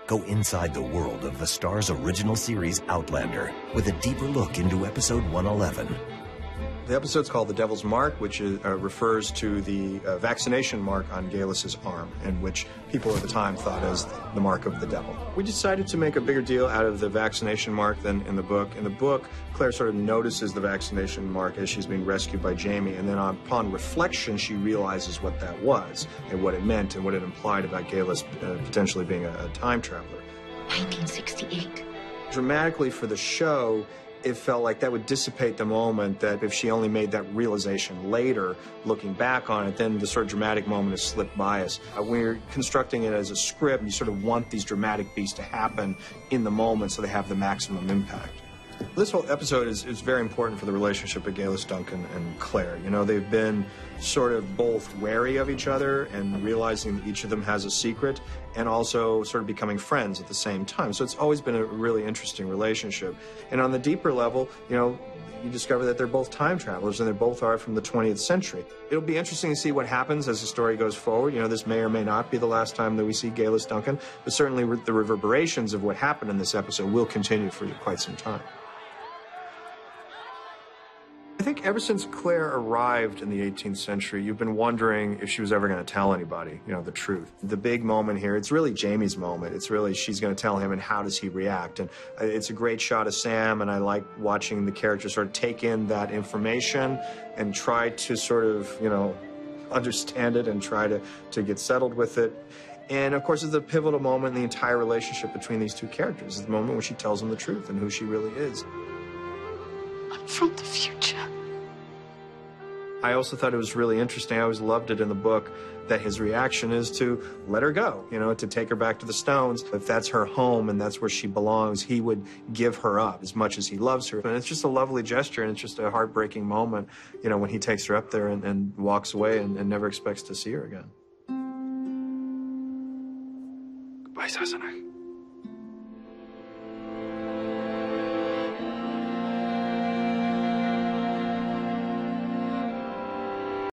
Go inside the world of the Starz original series Outlander with a deeper look into episode 111. The episode's called The Devil's Mark, which refers to the vaccination mark on Geillis' arm, and which people at the time thought as the mark of the devil. We decided to make a bigger deal out of the vaccination mark than in the book. In the book, Claire sort of notices the vaccination mark as she's being rescued by Jamie, and then upon reflection, she realizes what that was, and what it meant, and what it implied about Geillis potentially being a time traveler. 1968. Dramatically for the show, it felt like that would dissipate the moment, that if she only made that realization later, looking back on it, then the sort of dramatic moment has slipped by us. When you're constructing it as a script, you sort of want these dramatic beats to happen in the moment so they have the maximum impact. This whole episode is very important for the relationship of Geillis, Duncan, and Claire. You know, they've been sort of both wary of each other and realizing that each of them has a secret, and also sort of becoming friends at the same time. So it's always been a really interesting relationship. And on the deeper level, you know, you discover that they're both time travelers, and they both are from the 20th century. It'll be interesting to see what happens as the story goes forward. You know, this may or may not be the last time that we see Geillis, Duncan, but certainly the reverberations of what happened in this episode will continue for quite some time. I think ever since Claire arrived in the 18th century, you've been wondering if she was ever going to tell anybody, you know, the truth. The big moment here, it's really Jamie's moment. It's really she's going to tell him, and how does he react? And it's a great shot of Sam, and I like watching the character sort of take in that information and try to sort of, you know, understand it and try to get settled with it. And, of course, it's a pivotal moment in the entire relationship between these two characters. It's the moment when she tells him the truth and who she really is. I'm from the future. I also thought it was really interesting. I always loved it in the book that his reaction is to let her go, you know, to take her back to the Stones. If that's her home and that's where she belongs, he would give her up as much as he loves her. And it's just a lovely gesture, and it's just a heartbreaking moment, you know, when he takes her up there and walks away and never expects to see her again.